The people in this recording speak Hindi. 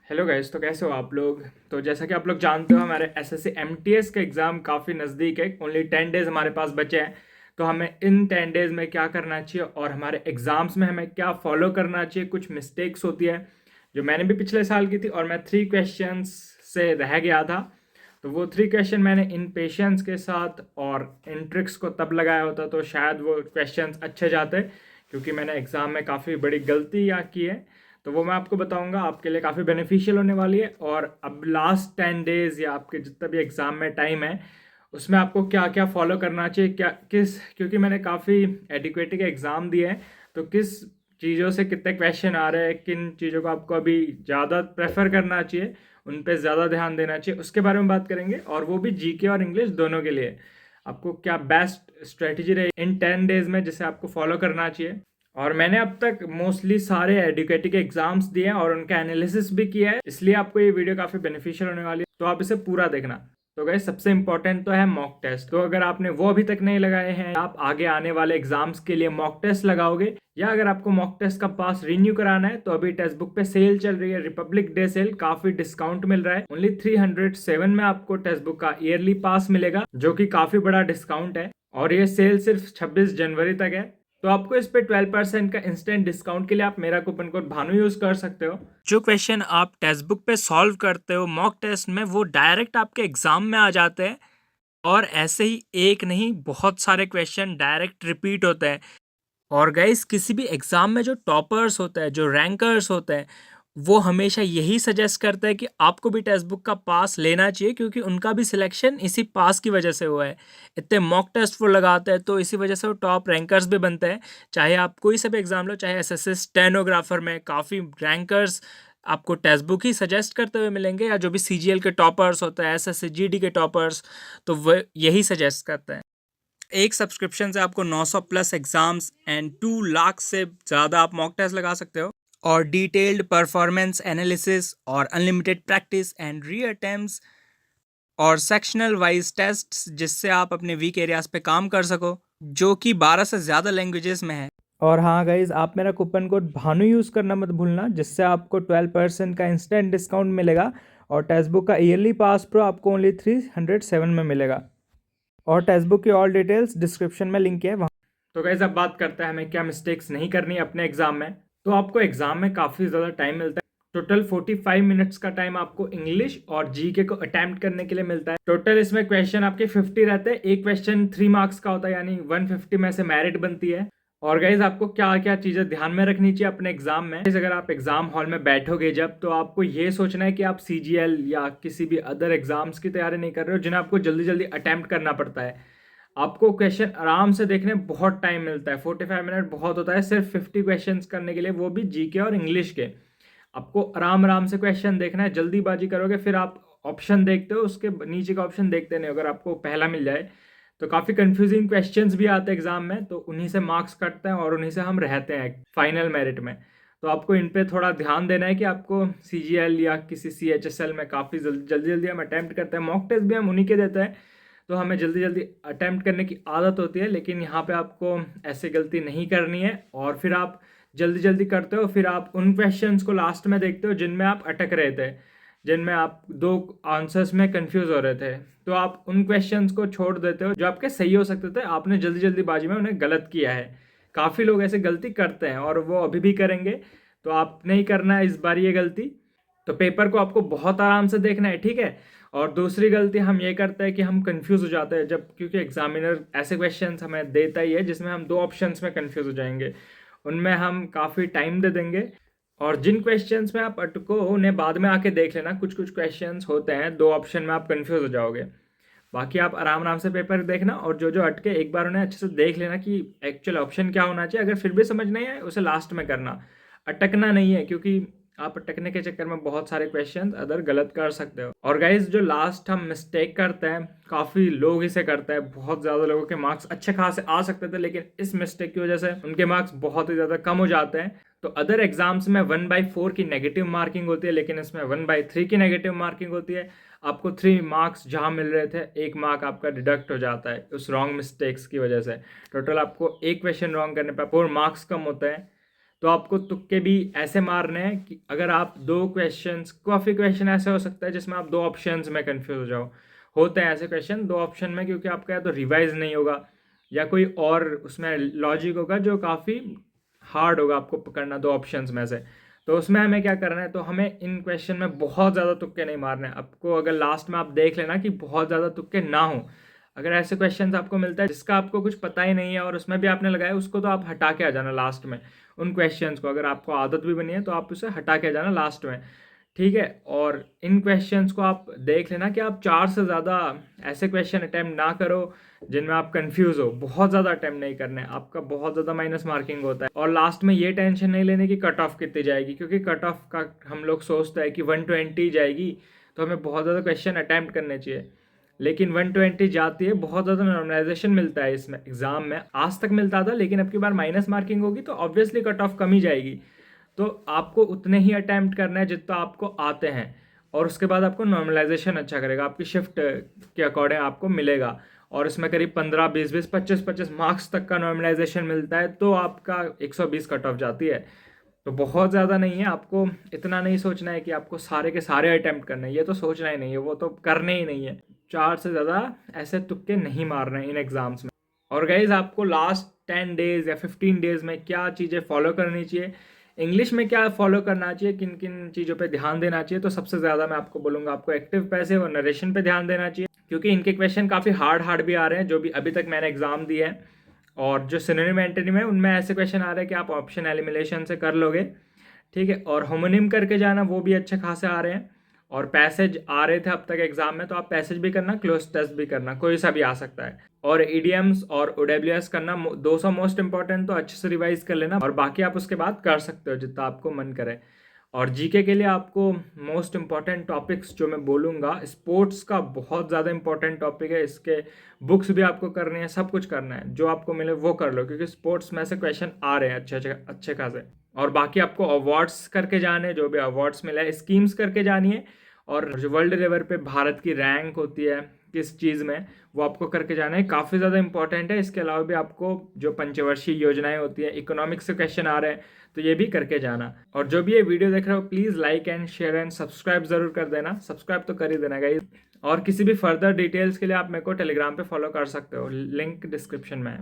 हेलो गाइस, तो कैसे हो आप लोग। तो जैसा कि आप लोग जानते हो, हमारे एसएससी एमटीएस का एग्ज़ाम काफ़ी नज़दीक है। ओनली 10 डेज़ हमारे पास बचे हैं। तो हमें इन 10 डेज़ में क्या करना चाहिए और हमारे एग्ज़ाम्स में हमें क्या फॉलो करना चाहिए। कुछ मिस्टेक्स होती है जो मैंने भी पिछले साल की थी और मैं 3 क्वेश्चंस से रह गया था। तो वो 3 क्वेश्चन मैंने इन पेशेंस के साथ और इन ट्रिक्स को तब लगाया होता तो शायद वो क्वेश्चंस अच्छे जाते, क्योंकि मैंने एग्ज़ाम में काफ़ी बड़ी गलती या की है। तो वो मैं आपको बताऊंगा, आपके लिए काफ़ी बेनिफिशियल होने वाली है। और अब लास्ट 10 डेज़ या आपके जितना भी एग्ज़ाम में टाइम है, उसमें आपको क्या क्या फॉलो करना चाहिए, क्या किस, क्योंकि मैंने काफ़ी एडिक्वेटी के एग्ज़ाम दिए हैं। तो किस चीज़ों से कितने क्वेश्चन आ रहे हैं, किन चीज़ों को आपको अभी ज़्यादा प्रेफर करना चाहिए, उन पे ज़्यादा ध्यान देना चाहिए, उसके बारे में बात करेंगे। और वो भी जीके और इंग्लिश दोनों के लिए आपको क्या बेस्ट स्ट्रेटजी रही इन 10 डेज़ में जिसे आपको फॉलो करना चाहिए। और मैंने अब तक मोस्टली सारे एडुकेटिव के एग्जाम्स दिए हैं और उनका एनालिसिस भी किया है, इसलिए आपको ये वीडियो काफ़ी बेनिफिशियल होने वाली है। तो आप इसे पूरा देखना। तो गाइस, सबसे इंपॉर्टेंट तो है मॉक टेस्ट। तो अगर आपने वो अभी तक नहीं लगाए हैं, आप आगे आने वाले एग्जाम्स के लिए मॉक टेस्ट लगाओगे, या अगर आपको मॉक टेस्ट का पास रिन्यू कराना है, तो अभी टेक्स्ट बुक पे सेल चल रही है, रिपब्लिक डे सेल, काफी डिस्काउंट मिल रहा है। ओनली 307 में आपको टेक्स्ट बुक का ईयरली पास मिलेगा, जो कि काफी बड़ा डिस्काउंट है। और ये सेल सिर्फ 26 जनवरी तक है। तो आपको इस पे 12% का इंस्टेंट डिस्काउंट के लिए आप मेरा कूपन कोड भानु यूज कर सकते हो। जो क्वेश्चन आप टेक्स्ट बुक पे सॉल्व करते हो मॉक टेस्ट में, वो डायरेक्ट आपके एग्जाम में आ जाते हैं। और ऐसे ही एक नहीं, बहुत सारे क्वेश्चन डायरेक्ट रिपीट होते हैं। और गाइस, किसी भी एग्जाम में जो टॉपर्स होते हैं, जो रैंकर्स होते हैं, वो हमेशा यही सजेस्ट करते हैं कि आपको भी टेक्स्ट बुक का पास लेना चाहिए, क्योंकि उनका भी सिलेक्शन इसी पास की वजह से हुआ है। इतने मॉक टेस्ट वो लगाते हैं, तो इसी वजह से वो टॉप रैंकर्स भी बनते हैं। चाहे आप कोई सा भी एग्जाम लो, चाहे एसएससी स्टेनोग्राफर में काफ़ी रैंकर्स आपको टेक्स्ट बुक ही सजेस्ट करते हुए मिलेंगे, या जो भी सीजीएल के टॉपर्स होते हैं, एसएससी जीडी के टॉपर्स, तो वो यही सजेस्ट करते हैं। एक सब्सक्रिप्शन से आपको 900 प्लस एग्जाम्स एंड 2 लाख से ज़्यादा आप मॉक टेस्ट लगा सकते हो। और डिटेल्ड परफॉर्मेंस एनालिसिस और unlimited practice and re attempts और सेक्शनल वाइज टेस्ट, जिससे आप अपने वीक एरियाज पे काम कर सको, जो कि 12 से ज़्यादा लैंग्वेजेस में है। और हाँ गाइज, आप मेरा कूपन कोड भानु यूज़ करना मत भूलना, जिससे आपको 12% का इंस्टेंट डिस्काउंट मिलेगा। और टेक्स्ट बुक का ईयरली पास प्रो आपको ओनली 307 में मिलेगा। और टेक्स्ट बुक की ऑल डिटेल्स डिस्क्रिप्शन में लिंक है वहाँ। तो गाइज, अब बात करते हैं हमें क्या मिस्टेक्स नहीं करनी है अपने एग्जाम में। तो आपको एग्जाम में काफ़ी ज़्यादा टाइम मिलता है। टोटल 45 मिनट्स का टाइम आपको इंग्लिश और जीके को अटेम्प्ट करने के लिए मिलता है। टोटल इसमें क्वेश्चन आपके 50 रहते हैं। एक क्वेश्चन 3 मार्क्स का होता है, यानी 150 में से मेरिट बनती है। और गाइज, आपको क्या क्या चीज़ें ध्यान में रखनी चाहिए अपने एग्जाम में। Guys, अगर आप एग्जाम हॉल में बैठोगे जब, तो आपको ये सोचना है कि आप सीजीएल या किसी भी अदर एग्जाम्स की तैयारी नहीं कर रहे हो, जिन्हें आपको जल्दी जल्दी अटेम्प्ट करना पड़ता है। आपको क्वेश्चन आराम से देखने में बहुत टाइम मिलता है। 45 मिनट बहुत होता है सिर्फ 50 क्वेश्चंस करने के लिए, वो भी जीके और इंग्लिश के। आपको आराम आराम से क्वेश्चन देखना है, जल्दीबाजी करोगे फिर आप ऑप्शन देखते हो, उसके नीचे का ऑप्शन देखते नहीं। अगर आपको पहला मिल जाए तो काफ़ी कंफ्यूजिंग क्वेश्चंस भी आते हैं एग्जाम में, तो उन्हीं से मार्क्स कटते हैं और उन्हीं से हम रहते हैं फाइनल मेरिट में। तो आपको इन पे थोड़ा ध्यान देना है कि आपको सीजीएल या किसी सीएचएसएल में काफ़ी जल्दी जल्दी हम अटैम्प्ट करते हैं। मॉक टेस्ट भी हम उन्हीं के देते हैं, तो हमें जल्दी जल्दी अटैम्प्ट करने की आदत होती है। लेकिन यहाँ पे आपको ऐसे गलती नहीं करनी है। और फिर आप जल्दी जल्दी करते हो, फिर आप उन क्वेश्चंस को लास्ट में देखते हो जिनमें आप अटक रहे थे, जिनमें आप दो आंसर्स में कंफ्यूज हो रहे थे। तो आप उन क्वेश्चंस को छोड़ देते हो जो आपके सही हो सकते थे, आपने जल्दी जल्दीबाजी में उन्हें गलत किया है। काफ़ी लोग ऐसे गलती करते हैं और वो अभी भी करेंगे, तो आप नहीं करना है इस बार ये गलती। तो पेपर को आपको बहुत आराम से देखना है, ठीक है। और दूसरी गलती हम ये करते हैं कि हम कंफ्यूज हो जाते हैं जब, क्योंकि एग्जामिनर ऐसे क्वेश्चंस हमें देता ही है जिसमें हम दो ऑप्शंस में कंफ्यूज हो जाएंगे, उनमें हम काफ़ी टाइम दे देंगे। और जिन क्वेश्चंस में आप अटको उन्हें बाद में आके देख लेना। कुछ कुछ क्वेश्चंस होते हैं दो ऑप्शन में आप कंफ्यूज हो जाओगे, बाकी आप आराम आराम से पेपर देखना। और जो जो अटके एक बार उन्हें अच्छे से देख लेना कि एक्चुअल ऑप्शन क्या होना चाहिए। अगर फिर भी समझ नहीं आए उसे लास्ट में करना, अटकना नहीं है, क्योंकि आप अटकने के चक्कर में बहुत सारे क्वेश्चंस अदर गलत कर सकते हो। और गाइज, जो लास्ट हम मिस्टेक करते हैं, काफ़ी लोग इसे करते हैं, बहुत ज़्यादा लोगों के मार्क्स अच्छे खासे आ सकते थे, लेकिन इस मिस्टेक की वजह से उनके मार्क्स बहुत ही ज़्यादा कम हो जाते हैं। तो अदर एग्जाम्स में 1/4 की नेगेटिव मार्किंग होती है, लेकिन इसमें 1/3 की नेगेटिव मार्किंग होती है। आपको 3 मार्क्स जहाँ मिल रहे थे, 1 मार्क आपका डिडक्ट हो जाता है उस रॉन्ग मिस्टेक्स की वजह से। टोटल आपको एक क्वेश्चन रॉन्ग करने पर 4 मार्क्स कम होते हैं। तो आपको तुक्के भी ऐसे मारने हैं कि अगर आप दो क्वेश्चंस, काफ़ी क्वेश्चन ऐसे हो सकता है जिसमें आप दो ऑप्शंस में कंफ्यूज हो जाओ। होते हैं ऐसे क्वेश्चन दो ऑप्शन में, क्योंकि आपका या तो रिवाइज नहीं होगा या कोई और उसमें लॉजिक होगा जो काफ़ी हार्ड होगा आपको पकड़ना दो ऑप्शंस में से। तो उसमें हमें क्या करना है, तो हमें इन क्वेश्चन में बहुत ज़्यादा तुक्के नहीं मारने हैं। आपको अगर लास्ट में आप देख लेना कि बहुत ज़्यादा तुक्के ना हो, अगर ऐसे क्वेश्चंस आपको मिलता है जिसका आपको कुछ पता ही नहीं है और उसमें भी आपने लगाया, उसको तो आप हटा के आ जाना लास्ट में। उन क्वेश्चंस को अगर आपको आदत भी बनी है तो आप उसे हटा के आ जाना लास्ट में, ठीक है। और इन क्वेश्चंस को आप देख लेना कि आप 4 से ज़्यादा ऐसे क्वेश्चन अटैम्प्ट ना करो जिनमें आप कंफ्यूज हो। बहुत ज़्यादा अटैम्प्ट नहीं करने, आपका बहुत ज़्यादा माइनस मार्किंग होता है। और लास्ट में ये टेंशन नहीं लेने की कट ऑफ कितनी जाएगी, क्योंकि कट ऑफ का हम लोग सोचते हैं कि 120 जाएगी तो हमें बहुत ज़्यादा क्वेश्चन अटैम्प्ट करने चाहिए, लेकिन 120 जाती है। बहुत ज़्यादा नॉर्मलाइजेशन मिलता है इसमें एग्जाम में, आज तक मिलता था, लेकिन अब की बार माइनस मार्किंग होगी तो ऑब्वियसली कट ऑफ कम ही जाएगी। तो आपको उतने ही अटैम्प्ट करना है जितना आपको आते हैं, और उसके बाद आपको नॉर्मलाइजेशन अच्छा करेगा, आपकी शिफ्ट के अकॉर्डिंग आपको मिलेगा। और इसमें करीब 15, 20, 20, 25, 25 मार्क्स तक का नॉर्मलाइजेशन मिलता है, तो आपका 120 कट ऑफ जाती है। तो बहुत ज़्यादा नहीं है, आपको इतना नहीं सोचना है कि आपको सारे के सारे अटैम्प्ट करने हैं, ये तो सोचना ही नहीं है, वो तो करने ही नहीं है। 4 से ज़्यादा ऐसे तुक्के नहीं मारने हैं इन एग्ज़ाम्स में। और गाइज आपको लास्ट 10 डेज या 15 डेज में क्या चीज़ें फॉलो करनी चाहिए, इंग्लिश में क्या फॉलो करना चाहिए, किन किन चीज़ों पे ध्यान देना चाहिए, तो सबसे ज़्यादा मैं आपको बोलूँगा आपको एक्टिव पैसिव और नरेशन पे ध्यान देना चाहिए, क्योंकि इनके क्वेश्चन काफ़ी हार्ड भी आ रहे हैं जो भी अभी तक मैंने एग्जाम दिए हैं। और जो सिनोनिम एंटोनिम है उनमें ऐसे क्वेश्चन आ रहे हैं कि आप ऑप्शन एलिमिनेशन से कर लोगे, ठीक है। और होमोनिम करके जाना, वो भी अच्छे खासे आ रहे हैं। और पैसेज आ रहे थे अब तक एग्जाम में, तो आप पैसेज भी करना, क्लोज टेस्ट भी करना, कोई सा भी आ सकता है। और ईडीएम्स और ओडब्ल्यूएस करना 200 मोस्ट इंपॉर्टेंट, तो अच्छे से रिवाइज कर लेना, और बाकी आप उसके बाद कर सकते हो जितना आपको मन करे। और जीके के लिए आपको मोस्ट इंपॉर्टेंट टॉपिक्स जो मैं बोलूँगा, स्पोर्ट्स का बहुत ज़्यादा इंपॉर्टेंट टॉपिक है, इसके बुक्स भी आपको करनी है, सब कुछ करना है, जो आपको मिले वो कर लो, क्योंकि स्पोर्ट्स में से क्वेश्चन आ रहे हैं अच्छे अच्छे अच्छे खासे। और बाकी आपको अवार्ड्स करके जाने, जो भी अवार्ड्स मिला है, स्कीम्स करके जानी है। और जो वर्ल्ड लेवल पे भारत की रैंक होती है किस चीज़ में, वो आपको करके जाना है, काफ़ी ज़्यादा इंपॉर्टेंट है। इसके अलावा भी आपको जो पंचवर्षीय योजनाएं होती है, इकोनॉमिक्स से क्वेश्चन आ रहे हैं, तो ये भी करके जाना। और जो भी ये वीडियो देख रहे हो, please like and share and subscribe ज़रूर कर देना, सब्सक्राइब तो कर ही देना गाइस। और किसी भी फर्दर डिटेल्स के लिए आप मेरे को टेलीग्राम पे फॉलो कर सकते हो, लिंक डिस्क्रिप्शन में है।